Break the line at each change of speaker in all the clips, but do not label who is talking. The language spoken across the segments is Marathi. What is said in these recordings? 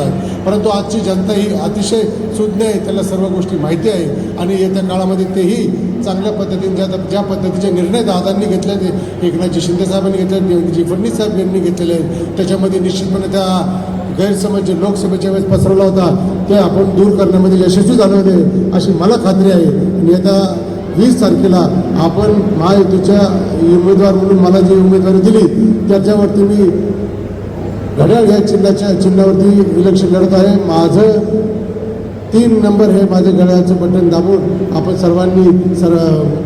आहे. परंतु आजची जनता ही अतिशय सुज्ञ आहे, त्याला सर्व गोष्टी माहिती आहे आणि येत्या काळामध्ये तेही चांगल्या पद्धतीने ज्या पद्धतीचे निर्णय दादांनी घेतले, ते एकनाथजी शिंदे साहेबांनी घेतले, देवेंद्रजी फडणवीस साहेब यांनी घेतलेले आहेत, त्याच्यामध्ये निश्चितपणे त्या गैरसमज जे लोकसभेच्या वेळेस पसरवला होता ते आपण दूर करण्यामध्ये यशस्वी झाले होते अशी मला खात्री आहे. आणि येत्या 20 तारखेला आपण महायुतीच्या उमेदवार म्हणून मला जी उमेदवारी दिली त्याच्यावरती मी घड्याळ या चिन्हावरती इलेक्शन लढत आहे. माझं 3 नंबर हे माझ्या घड्याळाचं बटन दाबून आपण सर्वांनी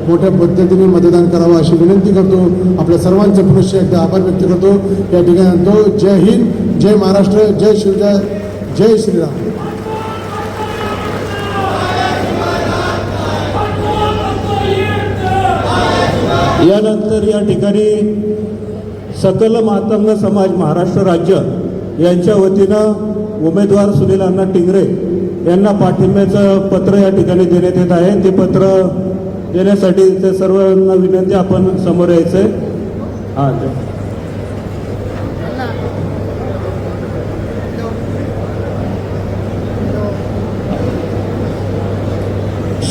मोठ्या पद्धतीने मतदान करावं अशी विनंती करतो. आपल्या सर्वांचं पुनश्च एकदा आभार व्यक्त करतो. या ठिकाणी तो जय हिंद, जय महाराष्ट्र, जय शिवराय, जय श्रीराम.
यानंतर या ठिकाणी सकल मातंग समाज महाराष्ट्र राज्य यांच्या वतीनं उमेदवार सुनील अण्णा टिंगरे यांना पाठिंब्याचं पत्र या ठिकाणी देण्यात येत आहे. ते पत्र देण्यासाठी ते सर्वांना विनंती आपण समोर यायचं आहे.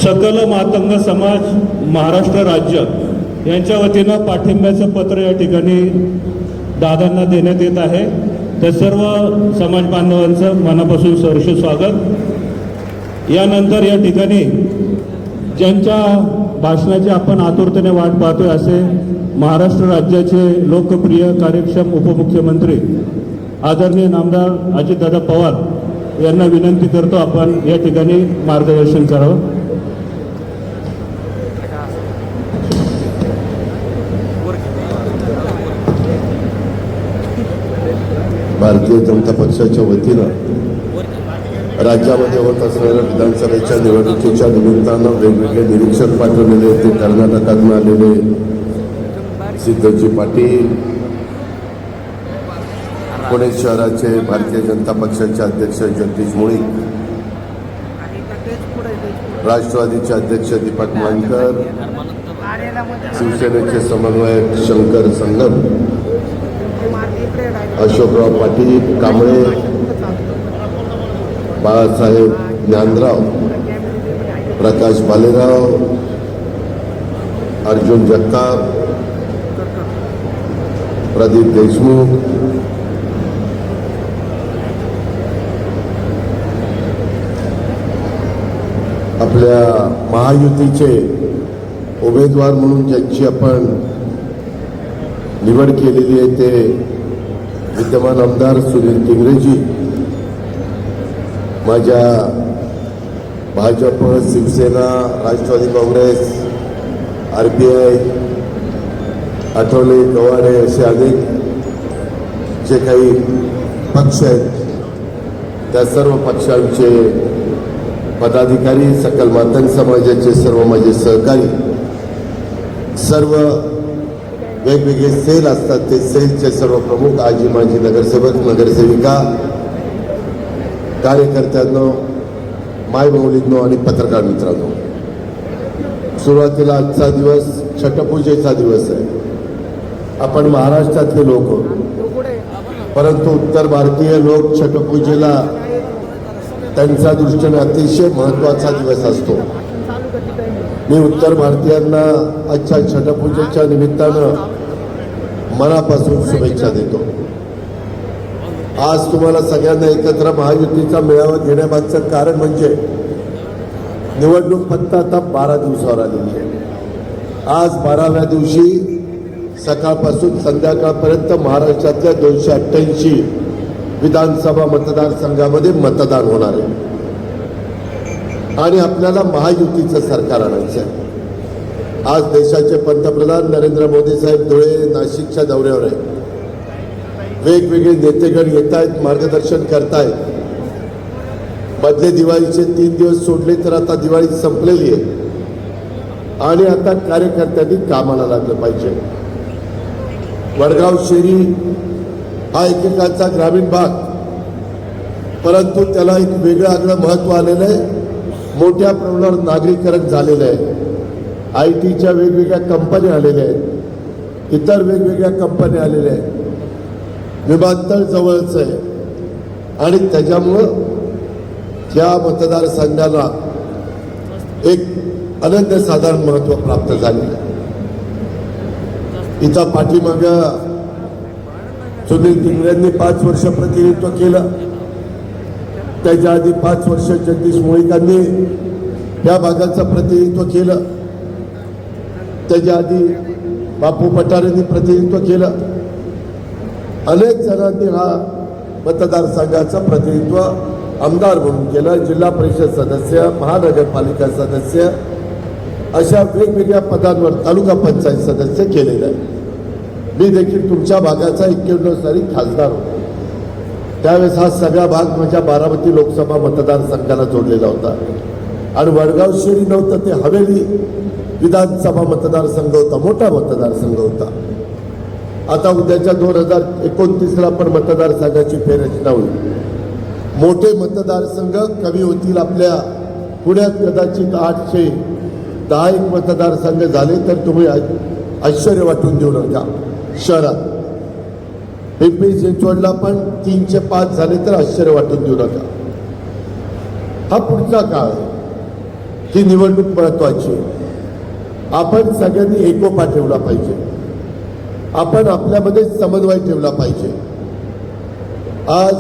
सकल मातंग समाज महाराष्ट्र राज्य यांच्या वतीनं पाठिंब्याचं पत्र या ठिकाणी दादांना देण्यात येत आहे. तर सर्व समाज बांधवांचं मनापासून सहर्ष स्वागत. यानंतर या ठिकाणी ज्यांच्या भाषणाची आपण आतुरतेने वाट पाहतोय असे महाराष्ट्र राज्याचे लोकप्रिय कार्यक्षम उपमुख्यमंत्री आदरणीय नामदार अजितदादा पवार यांना विनंती करतो आपण या ठिकाणी मार्गदर्शन करावं.
भारतीय जनता पक्षाच्या वतीनं राज्यामध्ये होत असलेल्या विधानसभेच्या निवडणुकीच्या निमित्तानं वेगवेगळे निरीक्षक पाठवलेले, ते कर्नाटकातून आलेले सिद्धजी पाटील, पुणे शहराचे भारतीय जनता पक्षाचे अध्यक्ष जगदीश मुळीक, राष्ट्रवादीचे अध्यक्ष दीपक मानकर, शिवसेनेचे समन्वयक शंकर संगम, अशोकराव पाटील कांबळे, बाळासाहेब ज्ञानराव, प्रकाश भालेराव, अर्जुन जगताप, प्रदीप देशमुख, आपल्या महायुतीचे उमेदवार म्हणून ज्यांची आपण निवड केलेली आहे ते विद्यमान आमदार सुनील टिंगरेजी, माझ्या भाजप, शिवसेना, राष्ट्रवादी काँग्रेस, RPI, आठवले, गवारे असे अनेक जे काही पक्ष आहेत त्या सर्व पक्षांचे पदाधिकारी, सकल मातंग समाजाचे सर्व माझे सहकारी, सर्व वेगवेगळे सेल असतात ते सेलचे सर्व प्रमुख, आजी माजी नगरसेवक, नगरसेविका, कार्यकर्त्यांनो, मायबहुलींनो आणि पत्रकार मित्रांनो, सुरुवातीला आजचा दिवस छटपूजेचा दिवस आहे. आपण महाराष्ट्रातले लोक, परंतु उत्तर भारतीय लोक छटपूजेला त्यांच्या दृष्टीने अतिशय महत्त्वाचा दिवस असतो. मी उत्तर भारतीयांना आजच्या छटपूजेच्या निमित्तानं मनापासून शुभेच्छा देतो. आज तुम्हाला सगळ्यांना एकत्र महायुतीचा मेळावा घेण्यामागचं कारण म्हणजे निवडणूक फक्त आता 12 दिवसावर आलेली आहे. आज 12व्या दिवशी सकाळपासून संध्याकाळपर्यंत महाराष्ट्रातल्या 288 विधानसभा मतदारसंघामध्ये मतदान होणार आहे आणि आपल्याला महायुतीचं सरकार आणायचं आहे. आज देशाचे पंतप्रधान नरेंद्र मोदी साहेब धुळे, नाशिकच्या दौऱ्यावर आहेत. वेगवेगळे नेतेगण येत आहेत, मार्गदर्शन करतायत. मधले दिवाळीचे 3 दिवस सोडले तर आता दिवाळी संपलेली आहे आणि आता कार्यकर्त्यांनी कामाला लागलं पाहिजे. वडगाव शेरी हा एकेकाचा ग्रामीण भाग, परंतु त्याला एक वेगळं आगळं महत्त्व आलेलं आहे. मोठ्या प्रमाणावर नागरीकरण झालेलं आहे. IT च्या वेगवेगळ्या कंपन्या आलेल्या आहेत, इतर वेगवेगळ्या कंपन्या आलेल्या आहेत. विमानतळ जवळच आहे, आणि त्याच्यामुळं त्या मतदारसंघाला एक अनन्यसाधारण महत्त्व प्राप्त झाले. इथं पाठीमागं सुनील टिंगरेंनी 5 वर्ष प्रतिनिधित्व केलं. त्याच्या आधी 5 वर्ष जगदीश मुळीकांनी या भागाचं प्रतिनिधित्व केलं. त्याच्या आधी बापू पठारेंनी प्रतिनिधित्व केलं. अनेक जणांनी हा मतदारसंघाचं प्रतिनिधित्व आमदार म्हणून केलं, जिल्हा परिषद सदस्य, महानगरपालिका सदस्य, अशा वेगवेगळ्या पदांवर तालुका पंचायत सदस्य केलेले आहे. मी देखील तुमच्या भागाचा 91 साली खासदार होतो. त्यावेळेस हा सगळा भाग माझ्या बारामती लोकसभा मतदारसंघाला जोडलेला होता. आणि वडगाव शेरी नव्हतं, ते हवेली विधानसभा मतदारसंघ होता, मोठा मतदारसंघ होता. आता उद्याच्या 2029ला पण मतदारसंघाची फेररचना होईल. मोठे मतदारसंघ कमी होतील. आपल्या पुण्यात कदाचित 810 मतदारसंघ झाले तर तुम्ही आश्चर्य वाटून देऊ नका. शहरात पिंपरी चिंचवडला पण 305 झाले तर आश्चर्य वाटून देऊ नका. हा पुढचा काळ आहे. ही निवडणूक महत्वाची आहे. आपण सगळ्यांनी एकोपा ठेवला पाहिजे. आपण आपल्यामध्ये समन्वय ठेवला पाहिजे. आज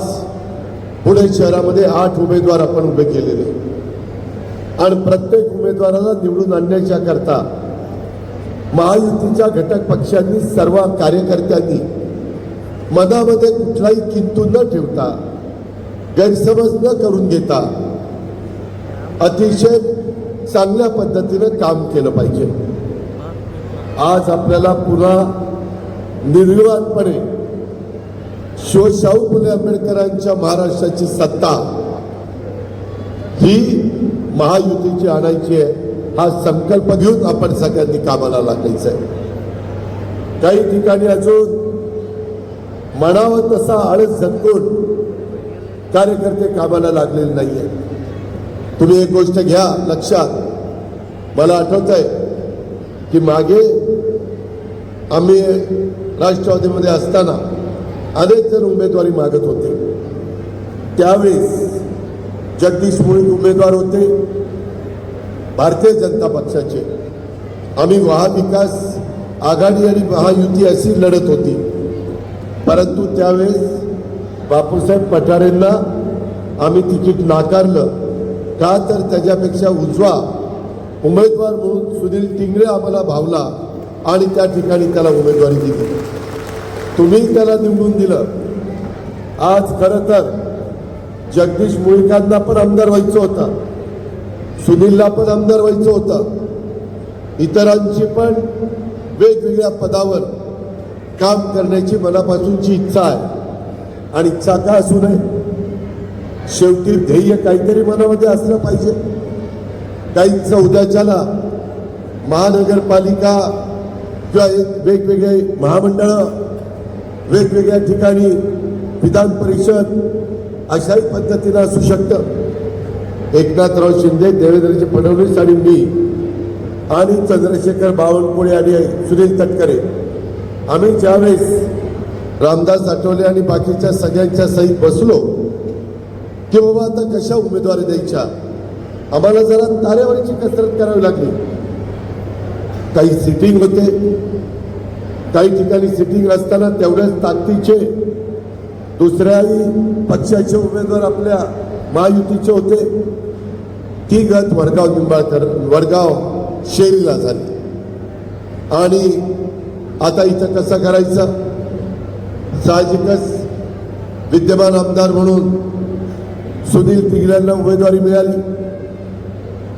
पुणे शहरामध्ये 8 उमेदवार आपण उभे केलेले आणि प्रत्येक उमेदवाराला निवडून आणण्याच्या करता महायुतीच्या घटक पक्षांनी, सर्व कार्यकर्त्यांनी मनामध्ये कुठलाही किंतु न ठेवता, गैरसमज न करून घेता अतिशय चांगल्या पद्धतीनं काम केलं पाहिजे. आज आपल्याला पुन्हा निर्विवादपणे शाहू फुले आंबेडकरांच्या महाराष्ट्राची सत्ता ही महायुतीची आणायची आहे. हा संकल्प घेऊन आपण सगळ्यांनी कामाला लागायचं आहे. काही ठिकाणी अजून म्हणावं तसा आळस झटकून कार्यकर्ते कामाला लागलेले नाहीये. तुम्ही एक गोष्ट घ्या लक्षात. मला आठवत आहे की मागे आम्ही राष्ट्रवादीमध्ये असताना अनेक जण उमेदवारी मागत होते. त्यावेळेस जगदीश मुळीक उमेदवार होते भारतीय जनता पक्षाचे. आम्ही महाविकास आघाडी आणि महायुती अशी लढत होती. परंतु त्यावेळेस बापूसाहेब पठारेंना आम्ही तिकीट नाकारलं. का तर त्याच्यापेक्षा उजवा उमेदवार म्हणून सुनील टिंगरे आम्हाला भावला आणि त्या ठिकाणी त्याला उमेदवारी दिली. तुम्ही त्याला निवडून दिलं. आज खरं तर जगदीश मुळीकांना पण आमदार व्हायचं होतं, सुनीलला पण आमदार व्हायचं होतं, इतरांची पण वेगवेगळ्या पदावर काम करण्याची मनापासूनची इच्छा आहे. आणि इच्छा का असू नये, शेवटी ध्येय काहीतरी मनामध्ये असलं पाहिजे. काहींचं उद्याच्याला महानगरपालिका किंवा वेगवेगळे महामंडळं, वेगवेगळ्या ठिकाणी विधान परिषद अशाही पद्धतीनं असू शकतं. एकनाथराव शिंदे, देवेंद्रजी फडणवीस आणि मी आणि चंद्रशेखर बावनकुळे आणि सुनील तटकरे आम्ही ज्यावेळेस रामदास आठवले आणि बाकीच्या सगळ्यांच्या सहित बसलो की बाबा आता कशा उमेदवारी द्यायच्या, आम्हाला जरा तारेवरची कसरत करावी लागली. काही सिटिंग होते, काही ठिकाणी सिटिंग असताना तेवढ्याच ताकदीचे दुसऱ्याही पक्षाचे उमेदवार आपल्या महायुतीचे होते. ती गत वडगाव शेरीला झाली. आणि आता इथं कसं करायचं, साहजिकच विद्यमान आमदार म्हणून सुनील टिंगरेंना उमेदवारी मिळाली.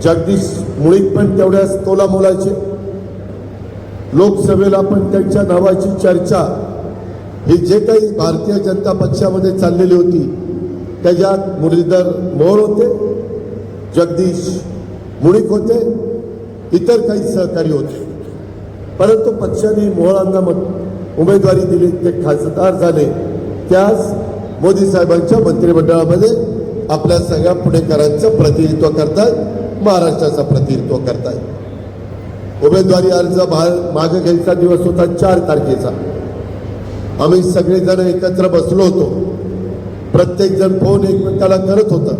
जगदीश मुळीक पण तेवढ्याच तोला मोलाचे. लोकसभेला पण त्यांच्या नावाची चर्चा ही जे काही भारतीय जनता पक्षामध्ये चाललेली होती त्याच्यात मुरलीधर मोहोळ होते, जगदीश मुळीक होते, इतर काही सहकारी होते. परंतु पक्षाने मोहोळांना उमेदवारी दिली, ते खासदार झाले. त्याच मोदी साहेबांच्या मंत्रिमंडळामध्ये आपल्या सगळ्या पुणेकरांचं प्रतिनिधित्व करतायत, महाराष्ट्राचं प्रतिनिधित्व करतायत. उमेदवारी अर्ज मागे घ्यायचा दिवस होता 4 तारखेचा. आम्ही सगळेजण एकत्र बसलो होतो प्रत्येक जण फोन एकमेकाला करत होतं.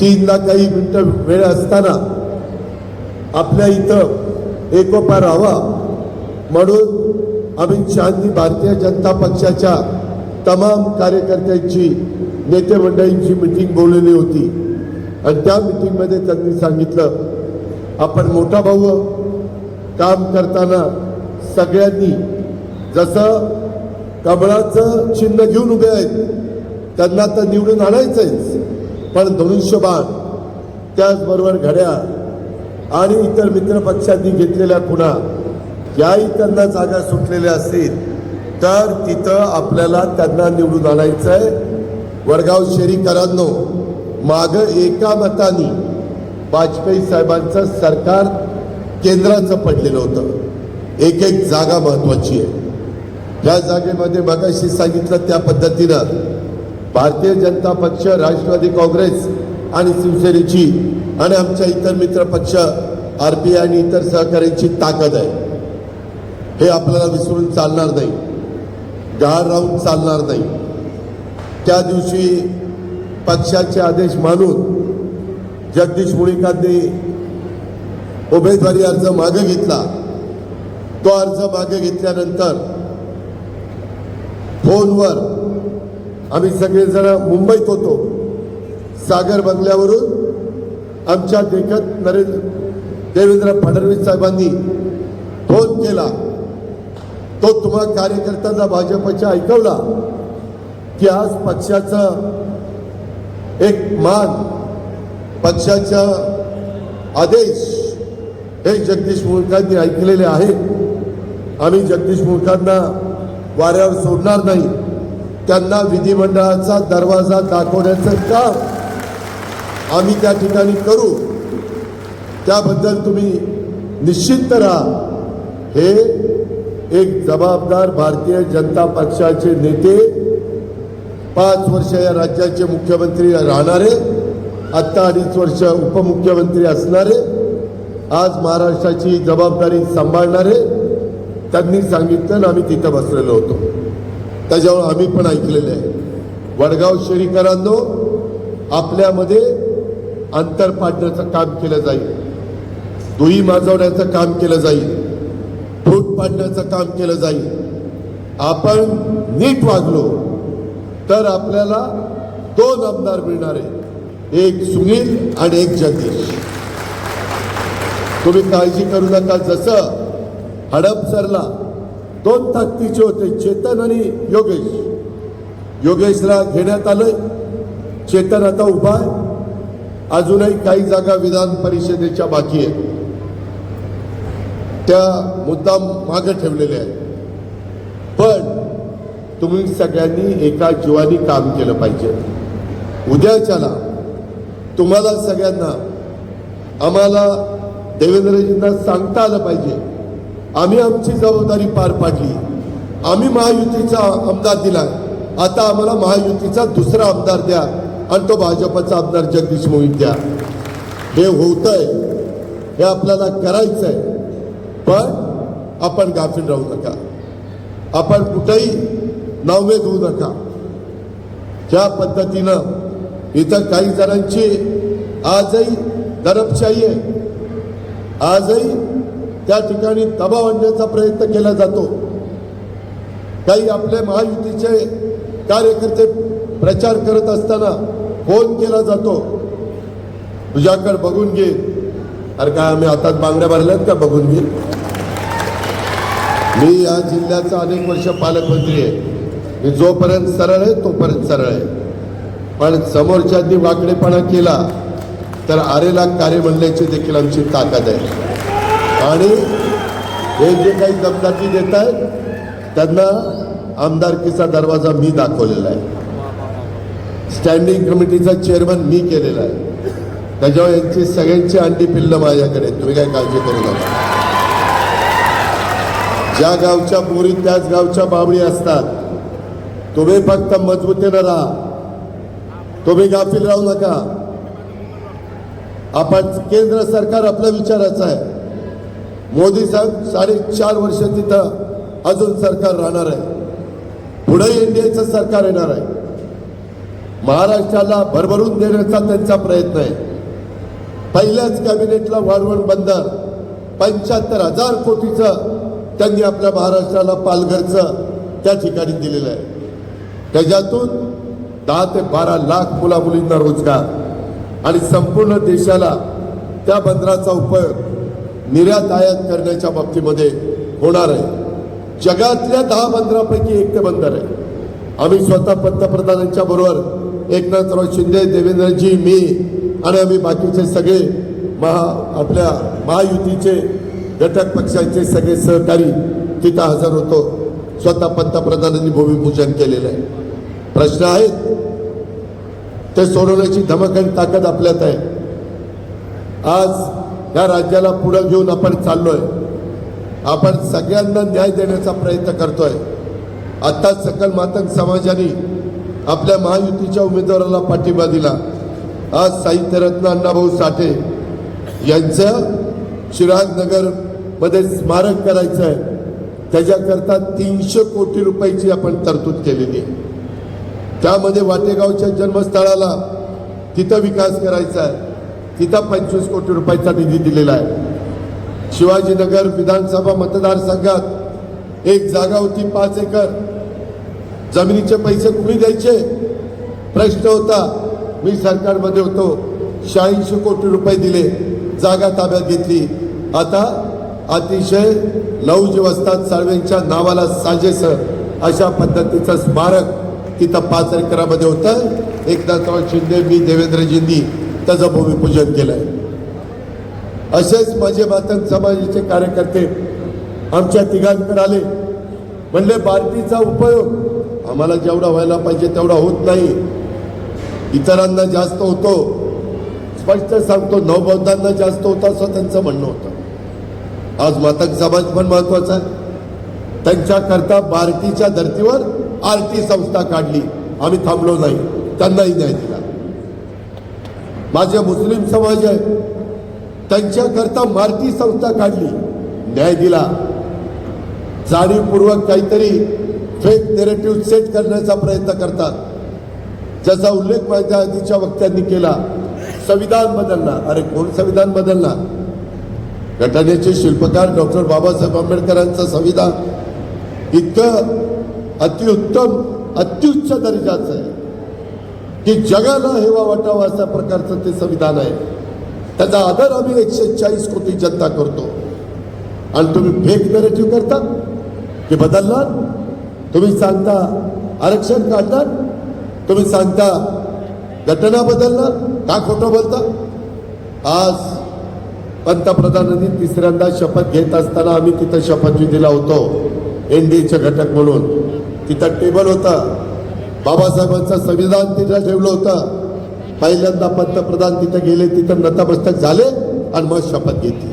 3ला काही मिनिटं वेळ असताना आपल्या इथं एकोपा राहावा म्हणून अमित शहानी भारतीय जनता पक्षाच्या तमाम कार्यकर्त्यांची नेते मंडळींची मीटिंग बोलवली होती आणि त्या मीटिंगमध्ये त्यांनी सांगितलं, आपण मोठा भाऊ काम करताना सगळ्यांनी जसं कमळाचं चिन्ह घेऊन उभे आहेत त्यांना तर निवडून आणायचंच, पण धनुष्यबाण त्याचबरोबर घड्याळ आणि इतर मित्र पक्षांनी घेतलेल्या खुणा याही त्यांना जागा सुटलेल्या असतील तर तिथं आपल्याला त्यांना निवडून आणायचंय. वडगाव शहरीकरांनो, माग एका मताने वाजपेयी साहेबांचं सरकार केंद्राचं पडलेलं होतं. एक एक जागा महत्वाची आहे. या जागेमध्ये मगाशी सांगितलं त्या पद्धतीनं भारतीय जनता पक्ष, राष्ट्रवादी काँग्रेस आणि शिवसेनेची आणि आमच्या इतर मित्र पक्ष RPI आणि इतर सहकार्यांची ताकद आहे. हे आपल्याला विसरून चालणार नाही, गहाळ राहून चालणार नाही. त्या दिवशी पक्षाचे आदेश मानून जगदीश मुळीकांनी उमेदवारी अर्ज मागे घेतला. तो अर्ज मागे घेतल्यानंतर फोनवर आम्ही सगळेजण मुंबईत होतो. सागर बंगल्यावरून आमच्या देखत देवेंद्र फडणवीस साहेबांनी फोन केला. तो तुम्हा कार्यकर्त्यांना भाजपच्या ऐकवला की आज पक्षाचं एक मान, पक्षाचा आदेश हे जगदीश मुळीकांनी ऐकलेले आहेत. आम्ही जगदीश मुळीकांना वाऱ्यावर सोडणार नाही. त्यांना विधिमंडळाचा दरवाजा दाखवण्याचं काम आम्ही त्या ठिकाणी करू. त्याबद्दल तुम्ही निश्चिंत राहा. हे एक जबाबदार भारतीय जनता पक्षाचे नेते, 5 वर्ष या राज्याचे मुख्यमंत्री राहणारे, आत्ता 2.5 वर्ष उपमुख्यमंत्री असणारे, आज महाराष्ट्राची जबाबदारी सांभाळणारे त्यांनी सांगितलं आणि आम्ही तिथं बसलेलो होतो. त्याच्यावर आम्ही पण ऐकलेले आहे. वडगाव शहरीकरांनो, आपल्यामध्ये अंतर पाडण्याचं काम केलं जाईल, दुही माजवण्याचं काम केलं जाईल, फूट पाडण्याचं काम केलं जाईल. आपण नीट वागलो तर आपल्याला 2 आमदार मिळणार आहे, एक सुनील आणि एक जगदीश. तुम्ही काळजी करू नका. जसं हडपसरला 2 ताकदीचे होते, चेतन आणि योगेश. योगेशला घेण्यात आलंय, चेतन आता उभा आहे. अजूनही काही जागा विधान परिषदेच्या बाकी आहेत, त्या मुद्दाम मागे ठेवलेल्या आहेत. पण तुम्ही सगळ्यांनी एका जीवानी काम केलं पाहिजे. उद्याच्याला तुम्हाला सगळ्यांना, आम्हाला देवेंद्रजींना सांगता आलं पाहिजे, आम्ही आमची जबाबदारी पार पाडली. आम्ही महायुतीचा आमदार दिला, आता आम्हाला महायुतीचा दुसरा आमदार द्या आणि तो भाजपचा आमदार जगदीश मुळीक द्या. हे होतंय, हे आपल्याला करायचंय. पण आपण गाफील राहू नका, आपण कुठेही नावमेद होऊ नका. ज्या पद्धतीनं इथं काही जणांची आजही दडपशाही आहे, आजही त्या ठिकाणी दबाव आणण्याचा प्रयत्न केला जातो. काही आपले महायुतीचे कार्यकर्ते प्रचार करत असताना फोन केला जातो, तुझ्याकडे बघून घे. अरे काय आम्ही हातात बांगड्या भरल्यात का बघून घे? मी या जिल्ह्याचा अनेक वर्ष पालकमंत्री आहे. मी जोपर्यंत सरळ आहे तोपर्यंत सरळ आहे. पण समोरच्यांनी वाकडेपणा केला तर आरेला कार्य म्हणण्याची देखील आमची ताकद आहे. आणि हे जे काही दमदाटी देत आहेत त्यांना आमदारकीचा दरवाजा मी दाखवलेला आहे. स्टँडिंग कमिटीचा चेअरमन मी केलेला आहे. त्याच्यावर यांची सगळ्यांची अंडी पिल्लं माझ्याकडे, तुम्ही काय काळजी करू नका. ज्या गावच्या बोरी त्याच गावच्या बाबळी असतात. तुम्ही फक्त मजबूतीनं राहा, तुम्ही गाफील राहू नका. आपण केंद्र सरकार आपल्या विचाराचं आहे. मोदी साहेब 4.5 वर्ष तिथं अजून सरकार राहणार आहे. पुढे एनडीएचं सरकार येणार आहे. महाराष्ट्राला भरभरून देण्याचा त्यांचा प्रयत्न आहे. पहिल्याच कॅबिनेटला वाढवण बंदर 75,000 कोटीचं त्यांनी आपल्या महाराष्ट्राला पालघरचं त्या ठिकाणी दिलेलं आहे. त्याच्यातून 10 ते 12 लाख मुला मुलींना रोजगार आणि संपूर्ण देशाला त्या बंदराचा उपयोग निर्यात आयात करण्याच्या बाबतीमध्ये होणार आहे. जगातल्या 10 बंदरापैकी एक ते बंदर आहे. आम्ही स्वतः पंतप्रधानांच्या बरोबर एकनाथराव शिंदे, देवेंद्रजी, मी आणि आम्ही बाकीचे सगळे आपल्या महायुतीचे घटक पक्षांचे सगळे सहकारी तिथं हजर होतो. स्वतः पंतप्रधानांनी भूमिपूजन केलेलं आहे. प्रश्न आहेत ते सोडवण्याची धमक आणि ताकद आपल्यात आहे. आज या राज्याला पुढे घेऊन आपण चाललोय. आपण सगळ्यांना न्याय देण्याचा प्रयत्न करतोय. आता सकल मातंग समाजाने आपल्या महायुतीच्या उमेदवाराला पाठिंबा दिला. आज साहित्यरत्न अण्णाभाऊ साठे यांचं शिराजनगर मध्ये स्मारक करायचं आहे. त्याच्याकरता 300 कोटी रुपयाची आपण तरतूद केलेली आहे. त्यामध्ये वाटेगावच्या जन्मस्थळाला तिथं विकास करायचा आहे. तिथं 25 कोटी रुपयाचा निधी दिलेला आहे. शिवाजीनगर विधानसभा मतदारसंघात एक जागा होती 5 एकर. जमिनीचे पैसे कुणी द्यायचे प्रश्न होता. मी सरकारमध्ये होतो. 86 कोटी रुपये दिले, जागा ताब्यात घेतली. आता अतिशय लौज वस्तात साळवेंच्या नावाला साजेस अशा पद्धतीचं स्मारक तिथं 5 एकरामध्ये होतं. एकनाथराव शिंदे, मी, देवेंद्रजींनी त्याचं भूमिपूजन केलंय. असेच माझे मातंग समाजाचे कार्यकर्ते आमच्या तिघांकडे आले. म्हणले बार्टीचा उपयोग आम्हाला जेवढा व्हायला पाहिजे तेवढा होत नाही, इतरांना जास्त होतो. स्पष्ट सांगतो, नवबौद्धांना जास्त होता असं त्यांचं म्हणणं होतं. आज मातंग समाज पण महत्वाचा आहे. त्यांच्याकरता बार्टीच्या धर्तीवर आरटी संस्था काढली. आम्ही थांबलो नाही, त्यांनाही न्याय दिला. माझे मुस्लिम समाज आहे, त्यांच्याकरता मारती संस्था काढली, न्याय दिला. जाणीवपूर्वक काहीतरी फेक नेरेटिव्ह सेट करण्याचा प्रयत्न करतात. ज्याचा उल्लेख माझ्या आधीच्या वक्त्यांनी केला. संविधान बदलणार. अरे कोण संविधान बदलणार? घटनेचे शिल्पकार डॉक्टर बाबासाहेब आंबेडकरांचं संविधान इतकं अतिउत्तम अत्युच्च दर्जाचं आहे की जगाला हेवा वाटावा अशा प्रकारचं ते संविधान आहे. त्याचा आदर आम्ही 140 कोटी जनता करतो. आणि तुम्ही फेक नरेटिव्ह करता की बदलणार. तुम्ही सांगता आरक्षण काढणार, तुम्ही सांगता घटना बदलणार. का खोटं बोलता? आज पंतप्रधानांनी तिसऱ्यांदा शपथ घेत असताना आम्ही तिथं शपथविधीला होतो. एनडीएचे घटक म्हणून तिथं टेबल होतं. बाबासाहेबांचं संविधान तिथं ठेवलं होतं. पहिल्यांदा पंतप्रधान तिथं गेले, तिथं नतमस्तक झाले आणि मग शपथ घेतली.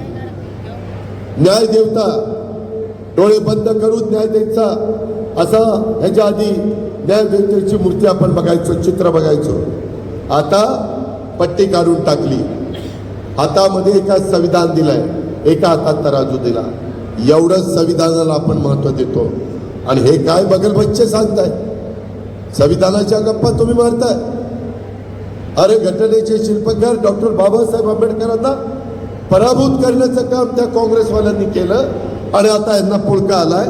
न्याय देवता डोळे बंद करून न्याय द्यायचा असं ह्याच्या आधी न्याय देवतेची मूर्ती आपण बघायचो, चित्र बघायचो. आता पट्टी काढून टाकली. हातामध्ये एका संविधान दिलंय, एका हातात तराजू दिला. एवढंच संविधानाला आपण महत्व देतो. आणि हे काय बगलबच्चे सांगताय? संविधानाच्या गप्पा तुम्ही मारताय. अरे घटनेचे शिल्पकार डॉक्टर बाबासाहेब आंबेडकरांना पराभूत करण्याचं काम त्या काँग्रेसवाल्यांनी केलं आणि आता यांना पुळका आलाय.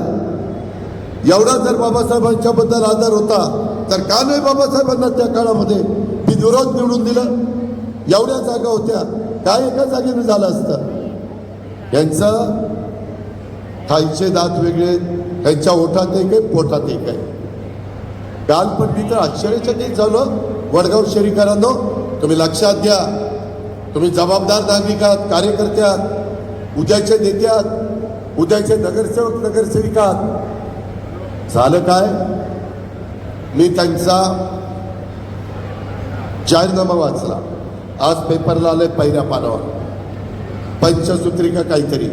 एवढा जर बाबासाहेबांच्या बद्दल आदर होता तर का नाही बाबासाहेबांना त्या काळामध्ये बिनविरोध निवडून दिलं? एवढ्या जागा होत्या, काय एका जागेनं झालं असतं? यांचं खायचे दात वेगळे, त्यांच्या ओठात एक आहे, पोटात एक आहे. काल पण मी तर आश्चर्यचकित झालो. वडगाव शहरीकरांनो, तुम्ही लक्षात घ्या. तुम्ही जबाबदार नागरिक आहात, कार्यकर्ते आहात, उद्याचे नेते आहात, उद्याचे नगरसेवक नगरसेविका आहात. झालं काय? मी त्यांचा जाहीरनामा वाचला. आज पेपरला आले पहिल्या पानावर, पंचसूत्री का काहीतरी.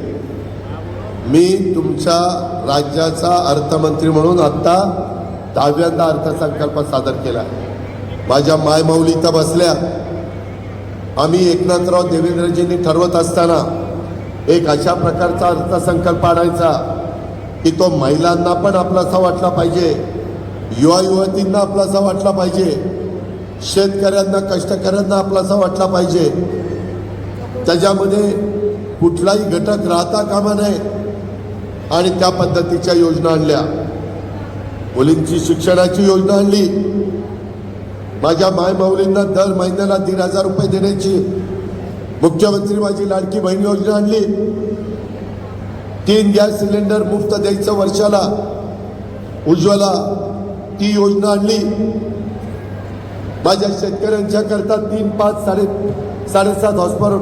मी तुमच्या राज्याचा अर्थमंत्री म्हणून आत्ता 10व्यांदा अर्थसंकल्प सादर केला. माझ्या मायमाऊली इथं बसल्या. आम्ही एकनाथराव देवेंद्रजींनी ठरवत असताना एक अशा प्रकारचा अर्थसंकल्प आणायचा की तो महिलांना पण आपलासा वाटला पाहिजे, युवा युवतींना आपलासा वाटला पाहिजे शेतकऱ्यांना कष्टकऱ्यांना आपलासा वाटला पाहिजे, त्याच्यामध्ये कुठलाही घटक राहता कामा नये आणि त्या पद्धतीच्या योजना आणल्या. मुलींची शिक्षणाची योजना आणली. माझ्या मायमाऊलींना दर महिन्याला 1,500 रुपये देण्याची मुख्यमंत्री माझी लाडकी बहीण योजना आणली. 3 गॅस सिलेंडर मुफ्त द्यायचं वर्षाला, उज्ज्वला ती योजना आणली. माझ्या शेतकऱ्यांच्या करता 3, 5, 7.5 हॉर्सपावर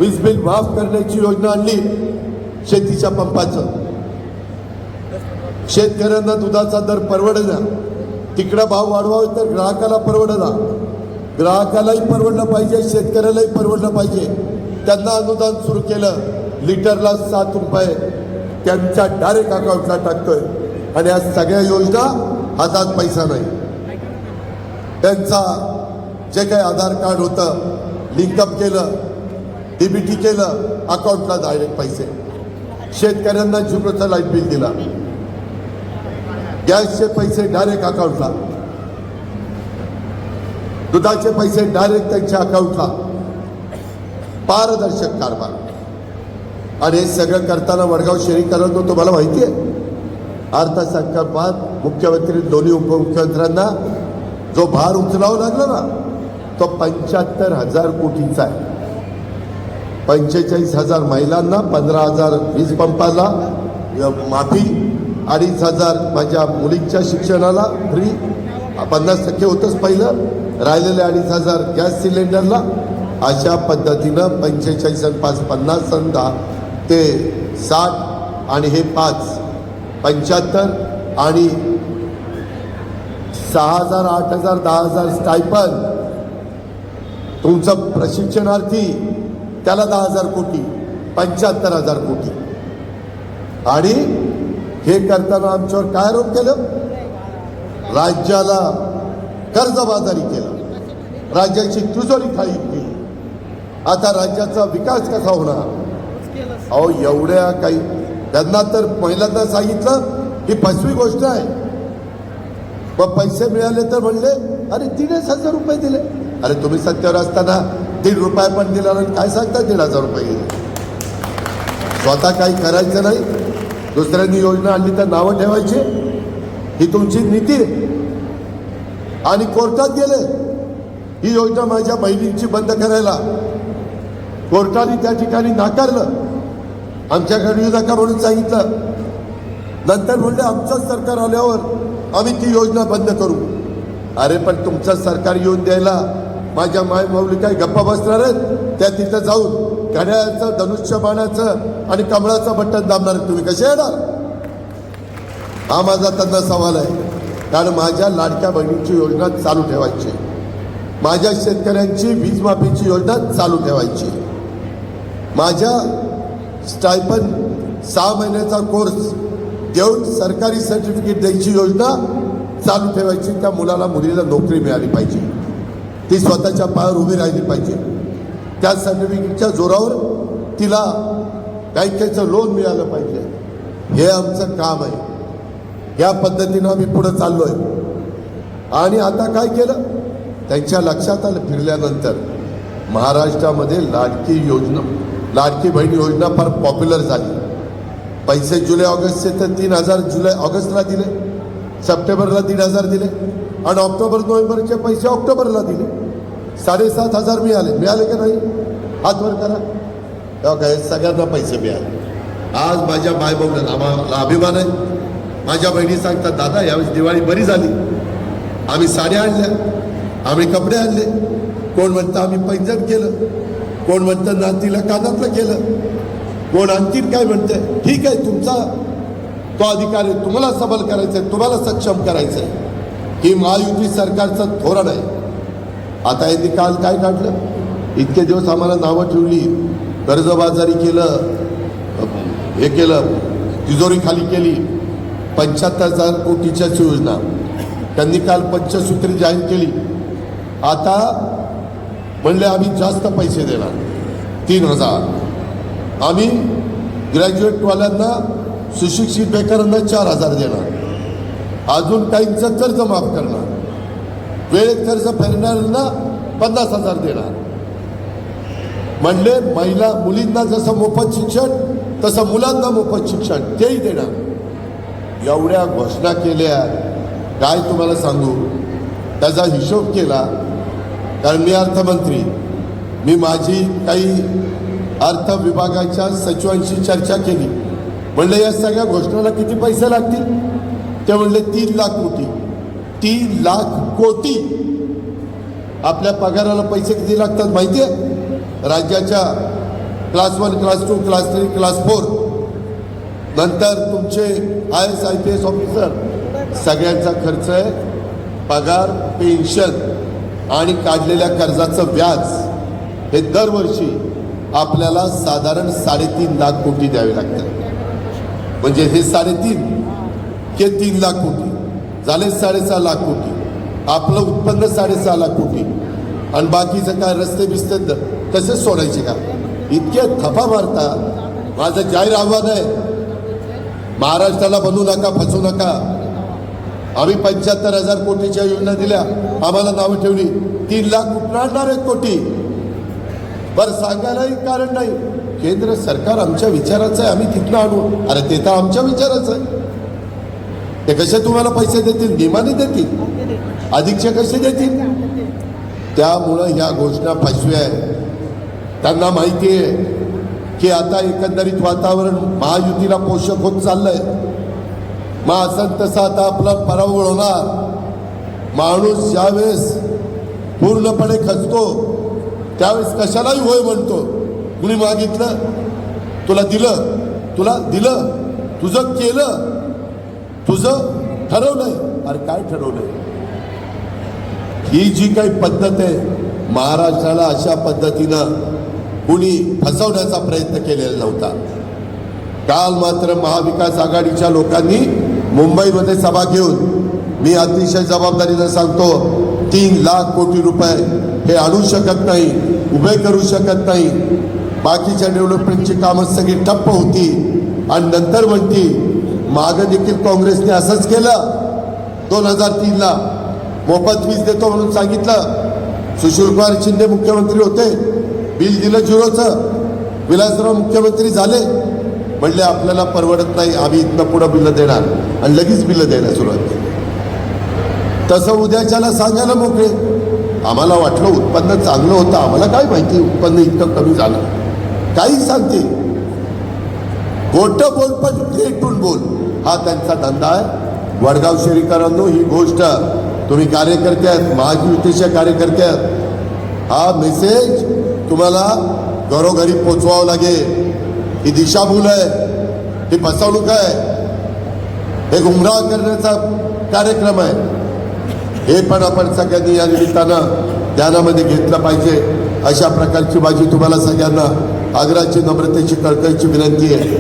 वीज बिल माफ करण्याची योजना आणली. शेतीच्या पंपाचं, शेतकऱ्यांना दुधाचा दर परवडेना, तिकडं भाव वाढवावे तर ग्राहकाला परवडेना, ग्राहकालाही परवडलं पाहिजे, शेतकऱ्यालाही परवडलं पाहिजे. त्यांना अनुदान सुरू केलं. लिटरला 7 रुपये त्यांच्या डायरेक्ट अकाउंटला टाकतोय. आणि या सगळ्या योजना हातात पैसा नाही. त्यांचा जे काही आधार कार्ड होतं लिंकअप केलं, डीबीटी केलं, अकाउंटला डायरेक्ट पैसे. शेतकऱ्यांना 0चं लाईट बिल दिला, गॅसचे पैसे डायरेक्ट अकाउंटला, दुधाचे पैसे डायरेक्ट त्यांच्या अकाउंटला. पारदर्शक कारभार. आणि हे सगळं करताना वडगाव शहरीकरण तुम्हाला माहिती आहे, अर्थसंकल्पात मुख्यमंत्री दोन्ही उपमुख्यमंत्र्यांना जो भार उचलावा लागला ना तो 75,000 कोटीचा आहे. 45,000 महिलांना, 15,000 वीज पंपाला माफी, 2,500 माझ्या मुलींच्या शिक्षणाला फ्री, 50% होतंच पहिलं, राहिलेले 2,500 गॅस सिलेंडरला. अशा पद्धतीनं 45 आणि 5 50 आणि 10 ते 60 आणि हे 5 75 आणि 6,000 8,000 10,000 स्टायपन. तुमचं प्रशिक्षणार्थी त्याला 10,000 कोटी, 75,000 कोटी. आणि हे करताना आमच्यावर काय आरोप केलं? राज्याला कर्जबाजारी केलं, राज्याची तिजोरी खाली केली. आता राज्याचा विकास कसा होणार? अहो एवढ्या काही त्यांना तर पहिल्यांदा सांगितलं ही फसवी गोष्ट आहे. मग पैसे मिळाले तर म्हणले अरे 3,500 रुपये दिले. अरे तुम्ही सत्तेवर असताना 1.5 रुपये पण दिला नाही, काय सांगता 1,500 रुपये गेले? स्वतः काही करायचं नाही, दुसऱ्यांनी योजना आणली तर नावं ठेवायची, ही तुमची नीती आहे. आणि कोर्टात गेले ही योजना माझ्या बहिणींची बंद करायला. कोर्टाने त्या ठिकाणी नाकारलं, आमच्याकडे येऊ नका म्हणून सांगितलं. नंतर म्हणले आमचं सरकार आल्यावर आम्ही ती योजना बंद करू. अरे पण तुमचं सरकार येऊन द्यायला माझ्या मायमाऊली काय गप्पा बसणार आहेत? त्या तिथं जाऊन घड्याळाचं, धनुष्यबाणाचं आणि कमळाचं बटन दाबणार तुम्ही कसे येणार? हा माझा त्यांना सवाल आहे. कारण माझ्या लाडक्या बहिणीची योजना चालू ठेवायची, माझ्या शेतकऱ्यांची वीज माफीची योजना चालू ठेवायची, माझ्या स्टायपन 6 महिन्याचा कोर्स देऊन सरकारी सर्टिफिकेट द्यायची योजना चालू ठेवायची. त्या मुलाला मुलीला नोकरी मिळाली पाहिजे, ती स्वतःच्या पायावर उभी राहिली पाहिजे. त्या सर्टिफिकेटच्या जोरावर तिला बँकेचं लोन मिळालं पाहिजे. हे आमचं काम आहे. या पद्धतीनं आम्ही पुढे चाललोय. आणि आता काय केलं? त्यांच्या लक्षात आलं फिरल्यानंतर महाराष्ट्रामध्ये लाडकी बहीण योजना फार पॉप्युलर झाली. पैसे जुलै ऑगस्टचे तर 3,000 जुलै ऑगस्टला दिले, सप्टेंबरला 1,500 दिले आणि ऑक्टोबर नोव्हेंबरचे पैसे ऑक्टोबरला दिले. 7,500 मिळाले का नाही? हात वर करा. तेव्हा काय सगळ्यांना पैसे मिळाले. आज माझ्या मायबाऊला आम्हाला अभिमान आहे. माझ्या बहिणी सांगतात दादा यावेळेस दिवाळी बरी झाली, आम्ही साड्या आणल्या, आम्ही कपडे आणले. कोण म्हणतं आम्ही पैंजण केलं, कोण म्हणतं नातीला कानातलं केलं, कोण आणखीन काय म्हणतंय. ठीक आहे, तुमचा तो अधिकार आहे, तुम्हाला सबल करायचंय, तुम्हाला सक्षम करायचंय. ही महायुती सरकारचं धोरण आहे. आता यांनी काल काय काढलं? इतके दिवस आम्हाला नावं ठेवली, कर्जबाजारी केलं, हे केलं, तिजोरी खाली केली. 75,000 कोटीच्या योजना त्यांनी काल पंचसूत्री जाहीर केली. आता म्हणले आम्ही जास्त पैसे देणार, 3,000. आम्ही ग्रॅज्युएटवाल्यांना, सुशिक्षित बेकारांना 4,000 देणार, अजून काहींचं कर्ज माफ करणार. वेळेत कर्ज फेडणाऱ्यांना 50,000 देणार. म्हणले मुलींना जसं मोफत शिक्षण तसं मुलांना मोफत शिक्षण तेही देणार. एवढ्या घोषणा केल्या, काय तुम्हाला सांगू. त्याचा हिशोब केला, कारण मी अर्थमंत्री, मी माझी काही अर्थ विभागाच्या सचिवांशी चर्चा केली. म्हणले या सगळ्या घोषणाला किती पैसे लागतील. ते म्हणले 3 लाख कोटी. 3 लाख कोटी. आपल्या पगाराला पैसे किती लागतात माहिती आहे. राज्याच्या क्लास 1, क्लास 2, क्लास 3, क्लास 4 नंतर तुमचे IAS IPS ऑफिसर सगळ्यांचा खर्च आहे. पगार, पेन्शन आणि काढलेल्या कर्जाचं व्याज हे दरवर्षी आपल्याला साधारण 3.5 लाख कोटी द्यावे लागतात. म्हणजे हे 3.5 हे 3 लाख कोटी झाले 6.5 लाख कोटी. आपलं उत्पन्न 6.5 लाख कोटी आणि बाकीचं काय रस्ते बिस्ते तसेच सोडायचे का. इतके थपा मारता. माझं जाहीर आव्हान आहे, महाराष्ट्राला बनवू नका, फसवू नका. आम्ही 75,000 कोटीच्या योजना दिल्या, आम्हाला नावं ठेवली. 3 लाख कुठून आणणार आहेत कोटी. बरं सांगायलाही कारण नाही. केंद्र सरकार आमच्या विचाराचं आहे, आम्ही तिथनं आणू. अरे ते तर आमच्या विचाराचं आहे. ते कसे तुम्हाला पैसे देतील. नियमाने देतील. अधिकचे कसे देतील. त्यामुळं ह्या घोषणा फसव्या आहे. त्यांना माहिती आहे की आता एकंदरीत वातावरण महायुतीला पोषक होत चाललंय. मग असं तसं आता आपला पराभव होणार. माणूस ज्यावेळेस पूर्णपणे खचतो त्यावेळेस कशालाही होय म्हणतो. कुणी मागितलं, तुला दिलं, तुझं केलं, तुझं ठरवलंय. अरे काय ठरवलंय. ही जी काही पद्धत आहे, महाराष्ट्राला अशा पद्धतीनं कुणी फसवण्याचा प्रयत्न केलेला नव्हता. काल मात्र महाविकास आघाडीच्या लोकांनी मुंबईमध्ये सभा घेऊन, मी अतिशय जबाबदारीनं सांगतो, 3 लाख कोटी रुपये हे आणू शकत नाही, उभे करू शकत नाही. बाकीच्या डेव्हलपमेंटची कामं सगळी ठप्प होती. आणि नंतर म्हणती मागं देखील काँग्रेसने असंच केलं. 2003ला मोफत वीज देतो म्हणून सांगितलं. सुशीलकुमार शिंदे मुख्यमंत्री होते, बिल दिलं 0चं. विलासराव मुख्यमंत्री झाले, म्हणले आपल्याला परवडत नाही, आम्ही इथनं पुढं बिलं देणार. आणि लगेच बिलं द्यायला सुरुवात केली. तसं उद्याच्याला सांगायला मोकळे. आम्हाला वाटलं उत्पन्न चांगलं होतं, आम्हाला काय माहिती उत्पन्न इतकं कमी झालं. काही सांगते. खोटं बोल पण रेटून बोल, हा त्यांचा धंदा आहे. वडगाव शहरीकरांनो, ही गोष्ट तुम्ही कार्यकर्ते आहेत, महायुतीचे कार्यकर्ते आहेत, हा मेसेज तुम्हाला घरोघरी पोचवावं लागेल. ही दिशाभूल आहे, ही फसवणूक आहे, हे गुमराह करण्याचा कार्यक्रम आहे. हे पण आपण सगळ्यांनी या निमित्तानं ध्यानामध्ये घेतलं पाहिजे. अशा प्रकारची माझी तुम्हाला सगळ्यांना आग्रहाची, नम्रतेची, कळकळीची विनंती आहे.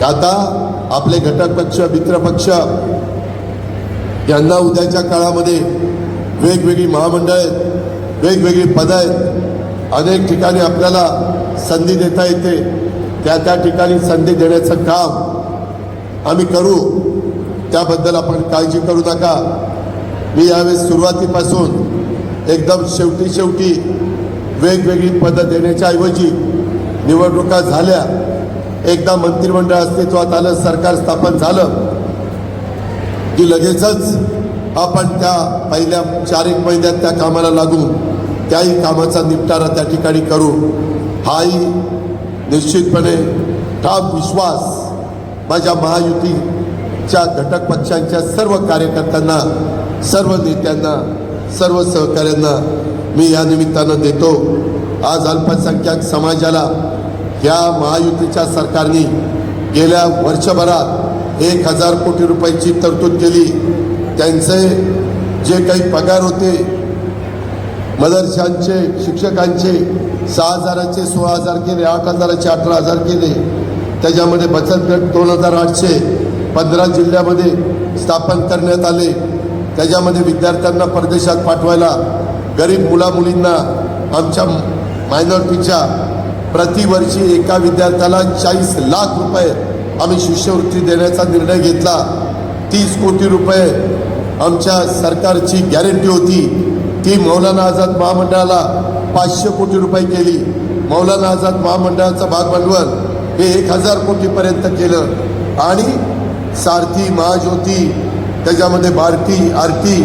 आता आपले घटक पक्ष, मित्र पक्ष यांना उद्याच्या काळामध्ये वेगवेगळी महामंडळ आहेत, वेगवेगळी पदं आहेत. अनेक ठिकाणी आपल्याला संधी देता येते. त्या ठिकाणी संधी देण्याचं काम आम्ही करू. त्याबद्दल आपण काळजी करू नका. मी यावेळेस सुरुवातीपासून एकदम शेवटी वेगवेगळी पदं देण्याच्या ऐवजी निवडणुका झाल्या, एकदा मंत्रिमंडळ अस्तित्वात आलं, सरकार स्थापन झालं की लगेचच आपण त्या पहिल्या 4-1 महिन्यात त्या कामाला लागू, त्याही कामाचा निपटारा त्या ठिकाणी करू. हाही निश्चितपणे ठाम विश्वास माझ्या महायुतीच्या घटक पक्षांच्या सर्व कार्यकर्त्यांना, सर्व नेत्यांना, सर्व सहकाऱ्यांना मी या निमित्तानं देतो. आज अल्पसंख्याक समाजाला या महायुतीच्या सरकारने गेल्या वर्षभरात 1,000 कोटी रुपयांची तरतूद केली. त्यांचे जे काही पगार होते, मदरशांचे, शिक्षकांचे 6,000चे 16,000 केले, 8,000चे 18,000 केले. त्याच्यामध्ये बचत गट 2,800 15 जिल्ह्यामध्ये स्थापन करण्यात आले. त्याच्यामध्ये विद्यार्थ्यांना परदेशात पाठवायला, गरीब मुलामुलींना, आमच्या मायनॉरिटीच्या प्रतिवर्षी एका विद्यार्थ्याला 40 लाख रुपये आम्ही शिष्यवृत्ती देण्याचा निर्णय घेतला. 30 कोटी रुपये आमच्या सरकारची गॅरंटी होती. ती मौलाना आझाद महामंडळाला 500 कोटी रुपये केली. मौलाना आझाद महामंडळाचं भागभांडवल हे 1000 कोटीपर्यंत केलं आणि सारथी, महाज्योती, त्याच्यामध्ये भारती, आरती,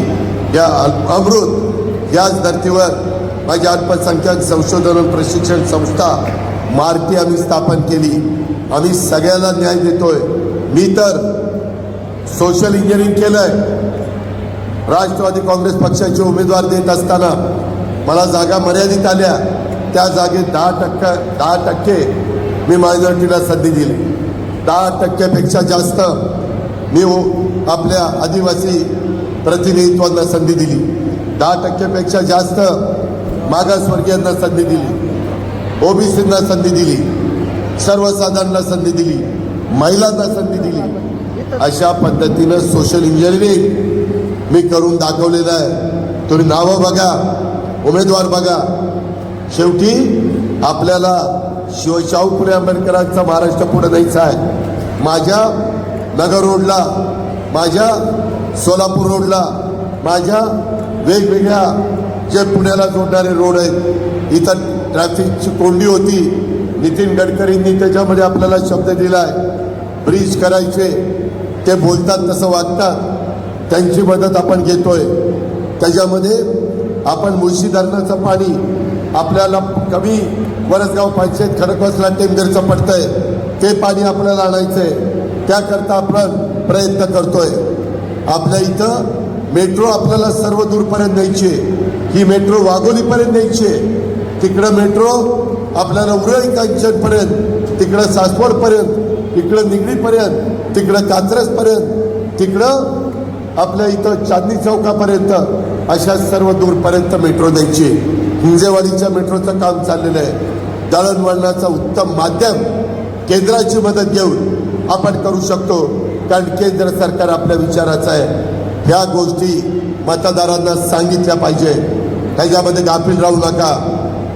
या अमृत याच धर्तीवर माझी अल्पसंख्याक संशोधन आणि प्रशिक्षण संस्था मारती आम्ही स्थापन केली. आम्ही सगळ्याला न्याय देतोय. मी तर सोशल इंजिनिअरिंग केलंय. राष्ट्रवादी काँग्रेस पक्षाचे उमेदवार देत असताना मला जागा मर्यादित आल्या. त्या जागेत 10% मी मायनॉरिटीला संधी दिली. 10%पेक्षा जास्त मी आपल्या आदिवासी प्रतिनिधित्वांना संधी दिली. 10%पेक्षा जास्त मागासवर्गीयांना संधी दिली, ओबीसींना संधी दिली, सर्वसाधारणला संधी दिली, महिलांना संधी दिली. अशा पद्धतीनं सोशल इंजिनिअरिंग मी करून दाखवलेलं आहे. तुम्ही नावं बघा, उमेदवार बघा. शेवटी आपल्याला शाहू फुले आंबेडकरांचा महाराष्ट्र पुढे न्यायचा आहे. माझ्या नगर रोडला, माझ्या सोलापूर रोडला, माझ्या वेगवेगळ्या जे पुण्याला जोडणारे रोड आहेत, इथं ट्रॅफिकची कोंडी होती. नितीन गडकरींनी त्याच्यामध्ये आपल्याला शब्द दिलाय, ब्रिज करायचे. ते बोलतात तसं वागतात, त्यांची मदत आपण घेतोय. त्याच्यामध्ये आपण मुळशी धरणाचं पाणी आपल्याला कमी वरसगाव पंचायत खडकवासला टेमघरचं पडतंय, ते पाणी आपल्याला आणायचंय. त्याकरता आपण प्रयत्न करतोय. आपल्या इथं मेट्रो आपल्याला सर्व दूरपर्यंत न्यायची. ही मेट्रो वाघोलीपर्यंत न्यायची. तिकडं मेट्रो आपल्याला उरळी कांचनपर्यंत, तिकडं सासवडपर्यंत, इकडं निगडीपर्यंत, तिकडं कात्रजपर्यंत, तिकडं आपल्या इथं चांदणी चौकापर्यंत, अशा सर्व दूरपर्यंत मेट्रो द्यायची. हिंजेवाडीच्या मेट्रोचं काम चाललेलं आहे. दळणवळणाचं उत्तम माध्यम केंद्राची मदत घेऊन आपण करू शकतो, कारण केंद्र सरकार आपल्या विचाराचं आहे. ह्या गोष्टी मतदारांना सांगितल्या पाहिजे. ह्याच्यामध्ये गाफील राहू नका.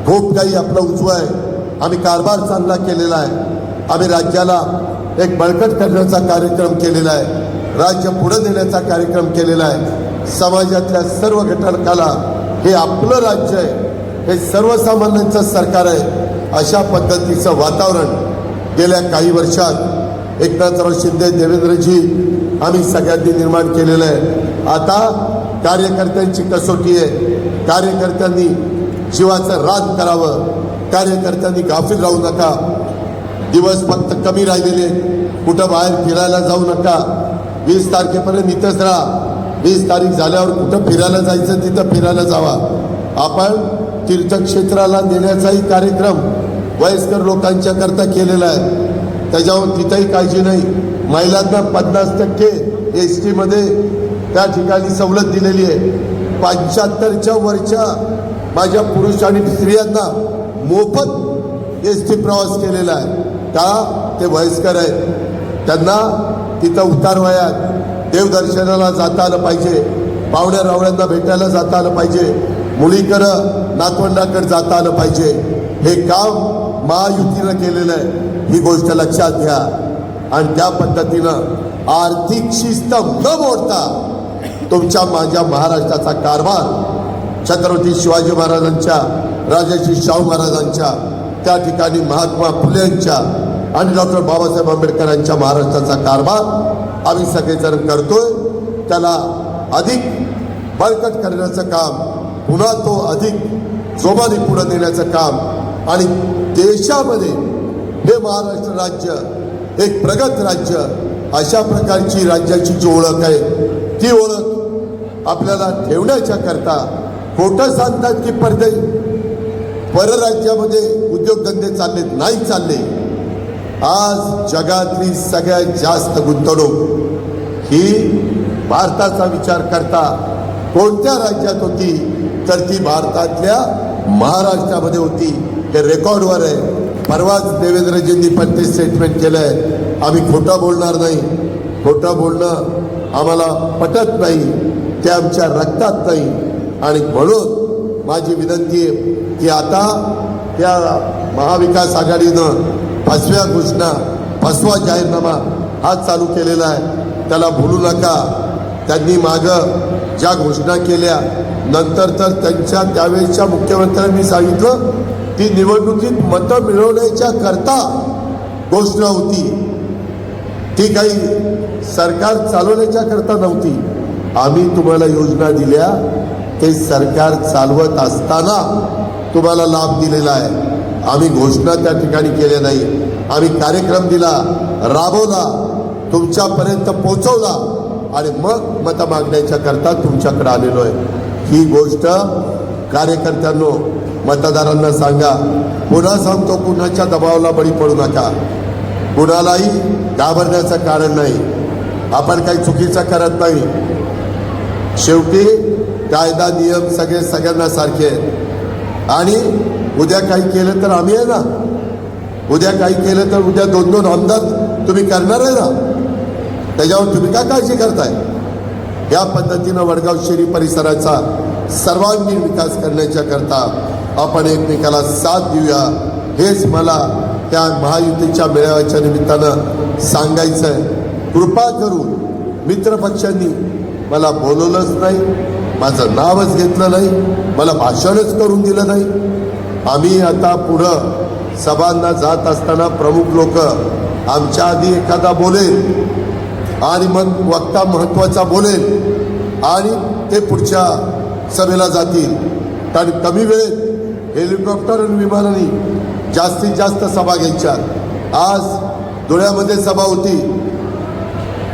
खूप काही आपलं उजवं आहे. आम्ही कारभार चांगला केलेला आहे. आम्ही राज्याला एक बळकट करण्याचा कार्यक्रम केलेला आहे. राज्य पुढे नेण्याचा कार्यक्रम केलेला आहे. समाजातल्या सर्व घटकाला हे आपलं राज्य आहे, हे सर्वसामान्यांचं सरकार आहे, अशा पद्धतीचं वातावरण गेल्या काही वर्षात एकनाथराव शिंदे, देवेंद्रजी आम्ही सगळ्यांनी निर्माण केलेलं आहे. आता कार्यकर्त्यांची कसोटी आहे. कार्यकर्त्यांनी जीवाचं रान करावं. कार्यकर्त्यांनी गाफील राहू नका. दिवस फक्त कमी राहिलेले, कुठं बाहेर फिरायला जाऊ नका. 20 तारखेपर्यंत इथंच राहा. 20 तारीख झाल्यावर कुठं फिरायला जायचं तिथं फिरायला जावा. आपण तीर्थक्षेत्राला नेण्याचाही कार्यक्रम वयस्कर लोकांच्या करता केलेला आहे. त्याच्यावर तिथंही काळजी नाही. महिलांना 50% ST मध्ये त्या ठिकाणी सवलत दिलेली आहे. 75च्या वरच्या माझ्या पुरुष आणि स्त्रियांना मोफत ST प्रवास केलेला आहे. का? ते वयस्कर आहेत. त्यांना तिथं उतारवयात देवदर्शनाला जाता आलं पाहिजे, पाहुण्या रावळ्यांना भेटायला जाता आलं पाहिजे, मुलीकडं नातवंडाकडे जाता आलं पाहिजे. हे काम महायुतीनं केलेलं आहे. ही गोष्ट लक्षात घ्या. आणि त्या पद्धतीनं आर्थिक शिस्त न मोडता तुमच्या माझ्या महाराष्ट्राचा कारभार छत्रपती शिवाजी महाराजांच्या, राजर्षी शाहू महाराजांच्या, त्या ठिकाणी महात्मा फुलेंच्या आणि डॉक्टर बाबासाहेब आंबेडकरांच्या महाराष्ट्राचा कारभार आम्ही सगळेजण करतोय. त्याला अधिक बळकट करण्याचं काम, पुन्हा तो अधिक जोमाने पुढे नेण्याचं काम, आणि देशामध्ये हे महाराष्ट्र राज्य एक प्रगत राज्य, अशा प्रकारची राज्याची जी ओळख आहे, ती ओळख आपल्याला ठेवण्याच्या करता खोटं सांगतात की परराज्यामध्ये उद्योगधंदे चालले, नाही चालले. आज जगातली सगळ्यात जास्त गुंतवणूक ही भारताचा विचार करता कोणत्या राज्यात होती, तर ती भारतातल्या महाराष्ट्रामध्ये होती. हे रेकॉर्डवर आहे. परवाच देवेंद्रजींनी पण ते स्टेटमेंट केलं आहे. आम्ही खोटं बोलणार नाही. खोटं बोलणं आम्हाला पटत नाही, ते आमच्या रक्तात नाही. आणि म्हणून माझी विनंती आहे की आता या महाविकास आघाडीनं फसव्या घोषणा, फसवा जाहीरनामा हा चालू केलेला आहे. त्याला भूलू नका. त्यांनी मागं ज्या घोषणा केल्या नंतर तर त्यांच्या त्यावेळेच्या मुख्यमंत्र्यांनी मी सांगितलं ती निवडणुकीत मतं मिळवण्याच्या करता घोषणा होती, ती काही सरकार चालवण्याच्या करता नव्हती. आम्ही तुम्हाला योजना दिल्या ते सरकार चालवत असताना तुम्हाला लाभ दिलेला आहे. आम्ही घोषणा त्या ठिकाणी केल्या नाही, आम्ही कार्यक्रम दिला, राबवला, तुमच्यापर्यंत पोहोचवला आणि मग मतं मागण्याच्या करता तुमच्याकडे आलेलो आहे. ही गोष्ट कार्यकर्त्यांनो, मतदारांना सांगा. पुन्हा सांगतो, कुणाच्या दबावाला बळी पडू नका, कुणालाही घाबरण्याचं कारण नाही. आपण काही चुकीचं करत नाही. शेवटी कायदा नियम सगळे सगळ्यांना सारखे आहेत. आणि उद्या काही केलं तर आम्ही आहे ना, उद्या काही केलं तर उद्या 2-2 आमदार तुम्ही करणार आहे ना, त्याच्यावर तुम्ही काय काळजी करताय? या पद्धतीनं वडगाव शहरी परिसराचा सर्वांगीण विकास करण्याच्या करता आपण एकमेकाला साथ देऊया, हेच मला त्या महायुतीच्या मेळाव्याच्या निमित्तानं सांगायचं आहे. कृपा करून मित्रपक्षांनी मला बोलवलंच नाही, माझं नावच घेतलं नाही, मला भाषणच करून दिलं नाही. आम्ही आता पुढं सभांना जात असताना प्रमुख लोक आमच्या आधी एखादा बोलेल आणि मग वक्ता महत्त्वाचा बोलेल आणि ते पुढच्या सभेला जातील. कारण कमी वेळेत हेलिकॉप्टर आणि विमानाने जास्तीत जास्त सभा घ्यायच्या. आज धुळ्यामध्ये सभा होती,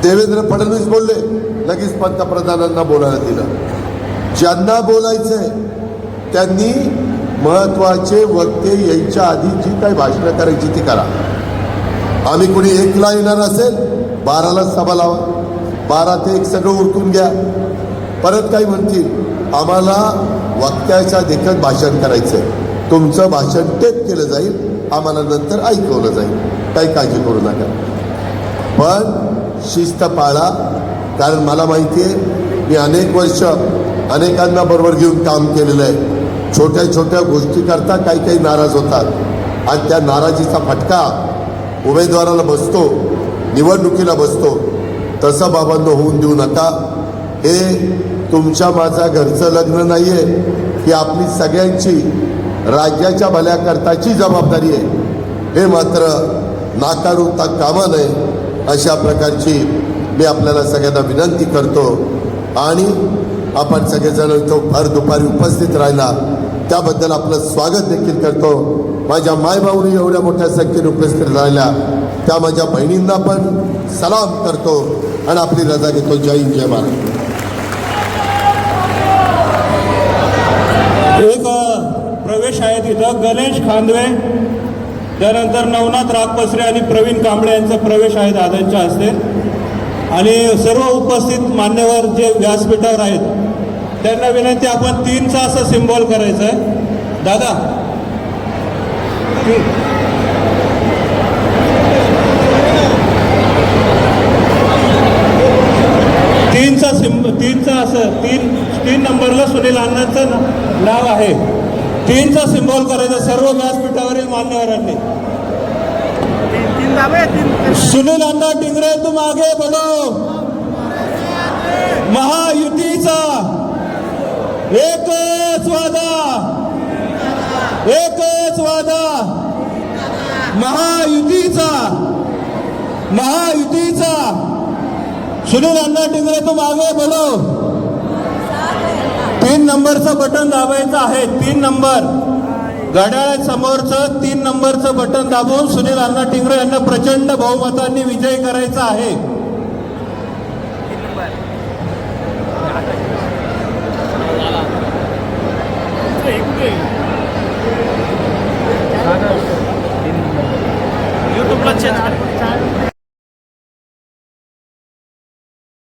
देवेंद्र फडणवीस बोलले, लगेच पंतप्रधानांना बोलायला दिलं. ज्यांना बोलायचंय त्यांनी महत्वाचे वक्ते यायच्या आधी जी काही भाषणं करायची ती करा. आम्ही कुणी 1ला येणार असेल 12ला सभा लावा, 12 ते 1 सगळं उरकून घ्या. परत काही म्हणतील आम्हाला वक्त्याच्या देखत भाषण करायचंय, तुमचं भाषण टेप केलं जाईल, आम्हाला नंतर ऐकवलं जाईल, काही काळजी करू नका. पण शिस्त पाळा. कारण मला माहिती आहे, मी अनेक वर्ष अनेकांना बरोबर घेऊन काम केलेलं आहे. छोट्या छोट्या गोष्टी करता काही काही नाराज होतात आणि त्या नाराजीचा फटका उमेदवाराला बसतो, निवडणुकीला बसतो. तसं बाबांनो होऊन देऊ नका. हे तुमच्या माझा घरचं लग्न नाही आहे, ही आपली सगळ्यांची राज्याच्या भल्याकरताची जबाबदारी आहे. हे मात्र नाकारूता कामा नये अशा प्रकारची मी आपल्याला सगळ्यांना विनंती करतो. आणि आपण सगळेजण तो भर दुपारी उपस्थित राहिला त्याबद्दल आपलं स्वागत देखील करतो. माझ्या मायबाऊनी एवढ्या मोठ्या संख्येने उपस्थित राहिल्या त्या माझ्या बहिणींना पण सलाम करतो आणि आपली रजा घेतो. जय हिंद, जय महाराष्ट्र.
एक प्रवेश आहे तिथं, गणेश खांदवे, त्यानंतर नवनाथ रागपसरे आणि प्रवीण कांबळे यांचा प्रवेश आहे दादांच्या हस्ते. आणि सर्व उपस्थित मान्यवर जे व्यासपीठावर आहेत त्यांना विनंती, आपण 3चा असं सिम्बॉल करायचं आहे. दादा 3चा असं 3 नंबरला सुनील अण्णांचं नाव आहे. 3चा सिम्बॉल करायचा सर्व व्यासपीठावरील मान्यवरांनी. सुनील अण्णा टिंगरे तुम आगे बढ़ो. महायुतीचा एकच वादा, एकच वादा. महायुतीचा, महायुतीचा. सुनील अण्णा टिंगरे तुम आगे बढ़ो. 3 नंबरचं बटन दाबायचं आहे. 3 नंबर घड्याळासमोरचं 3 नंबरचं बटन दाबून सुनील अण्णा टिंगरे यांना प्रचंड बहुमतांनी विजयी करायचा आहे.
यूट्यूबला चेंज